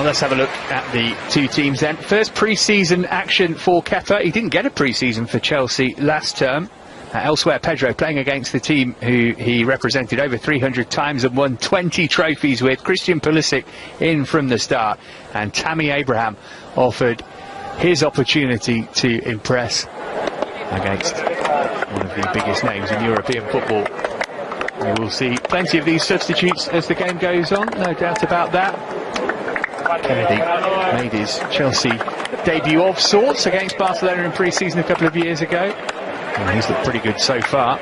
let's have a look at the two teams then. First pre-season action for Kepa. He didn't get a pre-season for Chelsea last term. Elsewhere, Pedro playing against the team who he represented over 300 times and won 20 trophies with. Christian Pulisic in from the start, and Tammy Abraham offered his opportunity to impress against one of the biggest names in European football. We will see plenty of these substitutes as the game goes on, no doubt about that. Kennedy made his Chelsea debut of sorts against Barcelona in pre-season a couple of years ago. And he's looked pretty good so far.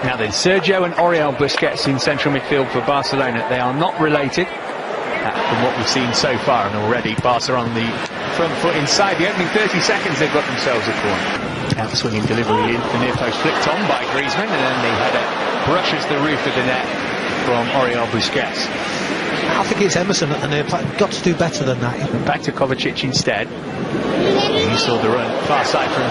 Now then, Sergio and Oriol Busquets in central midfield for Barcelona. They are not related from what we've seen so far, and already Barca on the front foot inside the opening 30 seconds. They've got themselves a corner. Out-swinging delivery in the near post, flicked on by Llegriezmann, and then the header brushes the roof of the net from Oriol Busquets. I think it's Emerson at the near post. Got to do better than that. Back to Kovacic instead. He saw the run far side from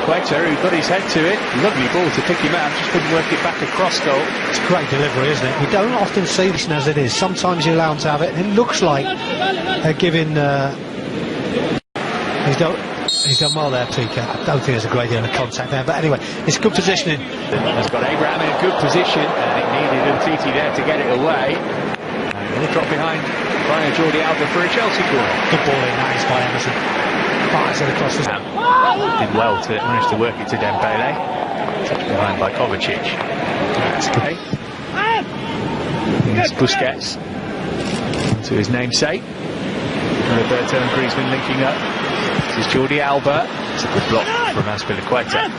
Quetta, who got his head to it. Lovely ball to pick him out, just couldn't work it back across goal. It's a great delivery, isn't it? We don't often see this as it is. Sometimes you allow him to have it, and it looks like they're giving... He's done well there, PK. I don't think there's a great deal of contact there, but anyway, it's good positioning. Has got Abraham in a good position, and it needed Umtiti there to get it away. And he'll drop behind by Jordi Alba for a Chelsea corner. Good ball in, that is by Emerson. Fires it across the... Did well to manage to work it to Dembele. Touched behind by Kovacic. That's okay. Here's Busquets to his namesake. Roberto and Griezmann linking up. This is Jordi Alba. It's a good block from Quetta.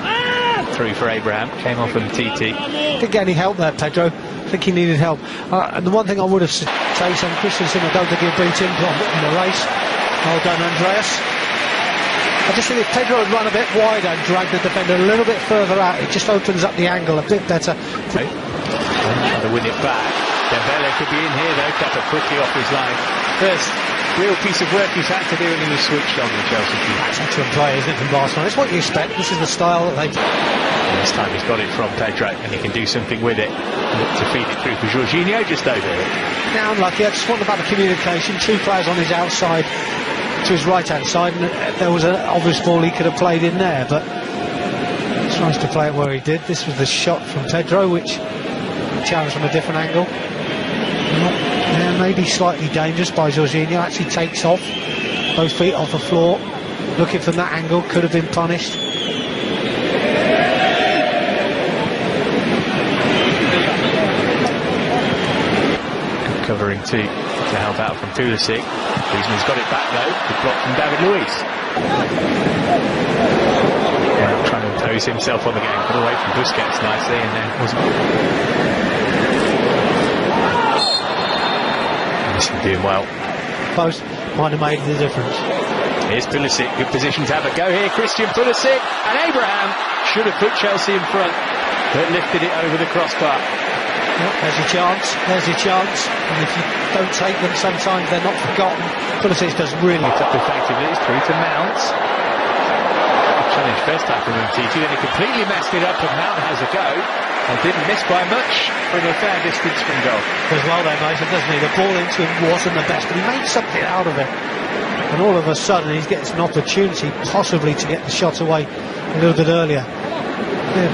Through for Abraham. Came off Umtiti. Didn't get any help there, Pedro. I think he needed help. And the one thing I would have said on Christensen, I don't think he'll beat him in the race. Well done, Andreas. I just think if Pedro had run a bit wider and dragged the defender a little bit further out, it just opens up the angle a bit better. Okay. Trying to win it back. Dembele could be in here though. Kepa quickly off his line. First real piece of work he's had to do, and he was switched on the Chelsea team. That's excellent play, isn't it, from Barcelona? It's what you expect. This is the style that they... This time he's got it from Pedro, and he can do something with it. Look to feed it through for Jorginho, just over it. Now unlucky. I just wonder about the communication. Two players on his outside to his right-hand side, and there was an obvious ball he could have played in there, but he tries to play it where he did. This was the shot from Pedro, which challenged from a different angle. Maybe slightly dangerous by Jorginho. Actually takes off, both feet off the floor, looking from that angle, could have been punished. Good covering too to help out from Pulisic. Griezmann's got it back though. Good block from David Luiz. Trying to impose himself on the game. Got away from Busquets nicely, and then wasn't. This is doing well. Both might have made the difference. Here's Pulisic. Good position to have a go here. Christian Pulisic, and Abraham should have put Chelsea in front, but lifted it over the crossbar. There's your chance, there's your chance, and if you don't take them sometimes they're not forgotten. Pulisic does really tough effectively. It's through to Mount. Challenge first time from Umtiti, then he completely messed it up, and Mount has a go and didn't miss by much from a fair distance from goal. Does well there, Mason, doesn't he? The ball into him wasn't the best, but he made something out of it, and all of a sudden he gets an opportunity possibly to get the shot away a little bit earlier. Yeah,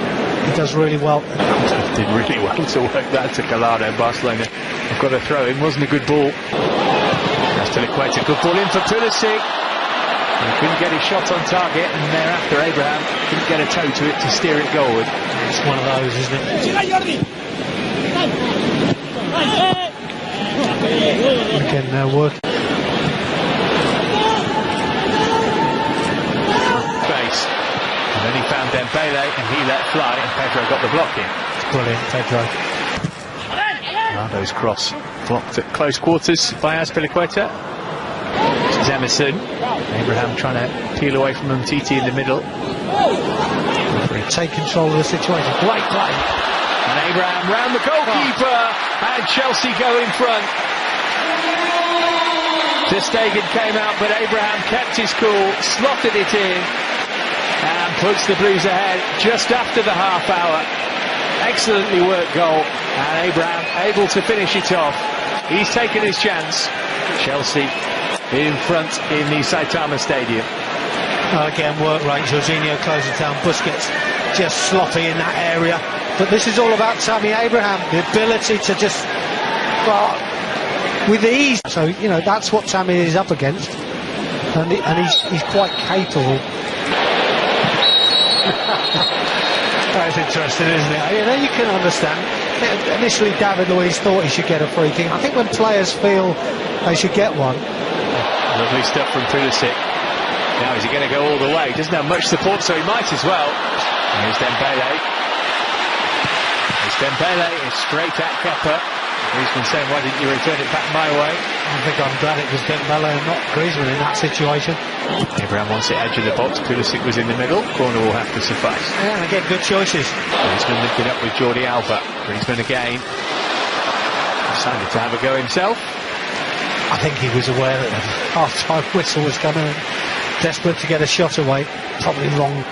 he does really well. Did really well to work that to Collado. Barcelona have got a throw in. Wasn't a good ball. That's still quite a good ball in for Pulisic. He couldn't get his shot on target, and thereafter Abraham couldn't get a toe to it to steer it goalward. It's one of those, isn't it? Again, work. Face. And then he found Dembele, and he let fly, and Pedro got the block in. Brilliant, Pedro. Ronaldo's cross blocked at close quarters by Azpilicueta. This is Emerson. Abraham trying to peel away from Umtiti in the middle. Take control of the situation. Great play. And Abraham round the goalkeeper, and Chelsea go in front. Ter Stegen came out, but Abraham kept his cool, slotted it in, and puts the Blues ahead just after the half hour. Excellently worked goal. And Abraham able to finish it off. He's taken his chance. Chelsea in front in the Saitama Stadium. Again, work rate. Jorginho closes down. Busquets just sloppy in that area. But this is all about Tammy Abraham. The ability to just, well, with ease. So, you know, that's what Tammy is up against. And he's quite capable. That's interesting, isn't it? You know, you can understand. Initially, David Luiz thought he should get a free kick. I think when players feel they should get one. Lovely stuff from Pulisic. Now is he going to go all the way? Doesn't have much support, so he might as well. And here's Dembele. It's Dembele, it's straight at Kepa. Griezmann saying, why didn't you return it back my way? I think I'm glad it was Dembele and not Griezmann in that situation. Abraham wants it edge of the box. Pulisic was in the middle. Corner will have to suffice. Yeah, and again, good choices. Griezmann lifted up with Jordi Alba. Griezmann again. Decided to have a go himself. I think he was aware that the half-time whistle was coming and desperate to get a shot away. Probably wrong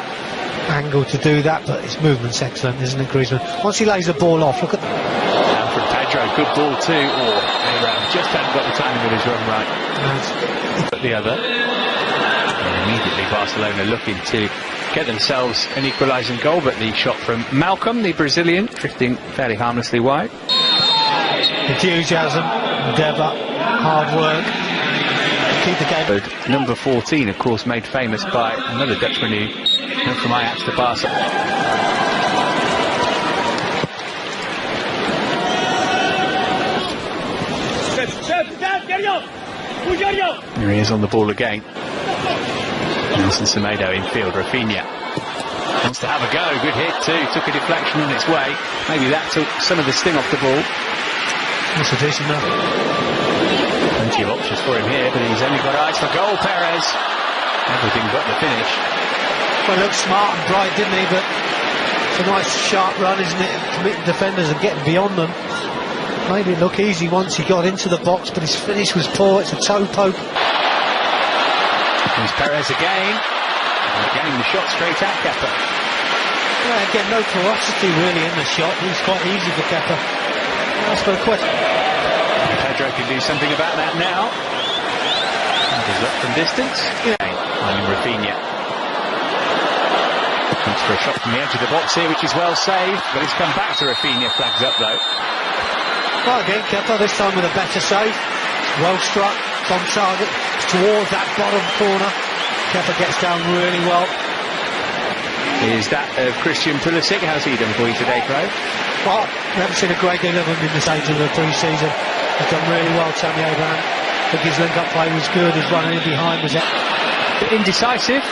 angle to do that, but his movement's excellent, isn't it, Griezmann? Once he lays the ball off, look at... Down from Pedro, good ball too. Abraham just hadn't got the timing of his run right. But the other. And immediately Barcelona looking to get themselves an equalising goal, but the shot from Malcolm, the Brazilian, drifting fairly harmlessly wide. Enthusiasm, endeavour, hard work. Keep the game. Number 14, of course, made famous by another Dutchman who went from Ajax to Barca. Here he is on the ball again. Nelson Semedo in field. Rafinha wants to have a go. Good hit too. Took a deflection on its way. Maybe that took some of the sting off the ball. That's a decent enough. Plenty of options for him here, but he's only got eyes for goal. Perez. Everything but the finish. Well, he looked smart and bright, didn't he? But it's a nice sharp run, isn't it? Committing defenders and getting beyond them. Made it look easy once he got into the box, but his finish was poor. It's a toe poke. Here's Perez again. And again, the shot straight at Kepa. Yeah, again, no ferocity really in the shot. It was quite easy for Kepa. That's for a question. Pedro can do something about that now. He's up from distance. Finding Rafinha. Comes for a shot from the edge of the box here, which is well saved, but it's come back to Rafinha. Flags up though. Well, again, Kepa this time with a better save. Well struck, on target, towards that bottom corner. Kepa gets down really well. Is that of Christian Pulisic? How's he done for you today, Clive? Well, we haven't seen a great deal of him in this stage of the pre-season. He's done really well, Tammy Abraham. I think his link-up play was good. His running in behind was indecisive.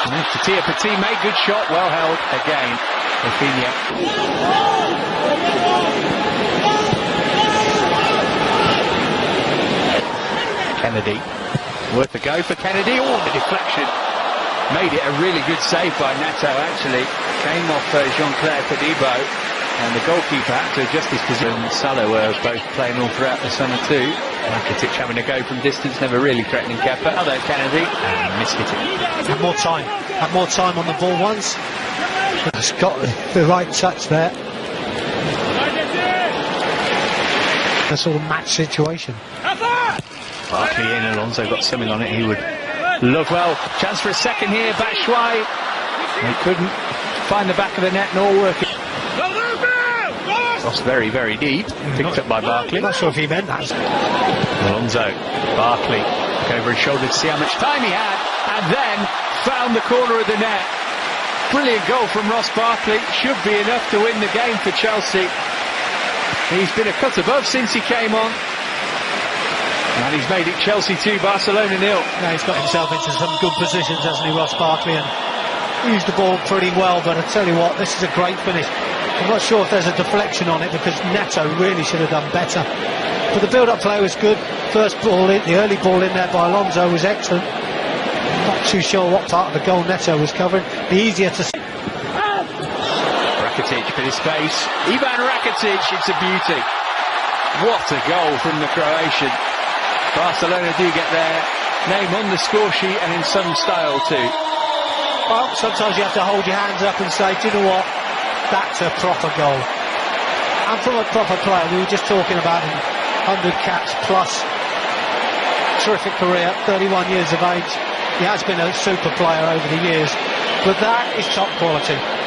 Tatia Petit made good shot, well held again. Rafinha. Kennedy. Worth a go for Kennedy. Oh, the deflection. Made it a really good save by Neto, actually. Came off Jean-Claire Todibo. And the goalkeeper had to adjust his position. Salah were both playing all throughout the summer too. Rakitic having a go from distance, never really threatening Kepa. Although Kennedy missed it. Had more time. Had more time on the ball once. It's got the right touch there. A sort of match situation. Barkley in, Alonso got something on it. He would love well. Chance for a second here. Batshuayi. He couldn't find the back of the net nor work it. Lost very, very deep. Picked up by Barkley. Not sure if he meant that. Alonso. Barkley. Look over his shoulder to see how much time he had. And then found the corner of the net. Brilliant goal from Ross Barkley. Should be enough to win the game for Chelsea. He's been a cut above since he came on. And he's made it Chelsea 2, Barcelona 0. Yeah, he's got himself into some good positions, hasn't he, Ross Barkley? And used the ball pretty well, but I tell you what, this is a great finish. I'm not sure if there's a deflection on it because Neto really should have done better. But the build-up play was good. First ball in, the early ball in there by Alonso was excellent. Not too sure what part of the goal Neto was covering. Be easier to see. Rakitic for his space. Ivan Rakitic, it's a beauty. What a goal from the Croatian. Barcelona do get their name on the score sheet and in some style too. Well, sometimes you have to hold your hands up and say, do you know what? That's a proper goal. and from a proper player. We were just talking about him, 100 caps plus, terrific career, 31 years of age. He has been a super player over the years, but that is top quality.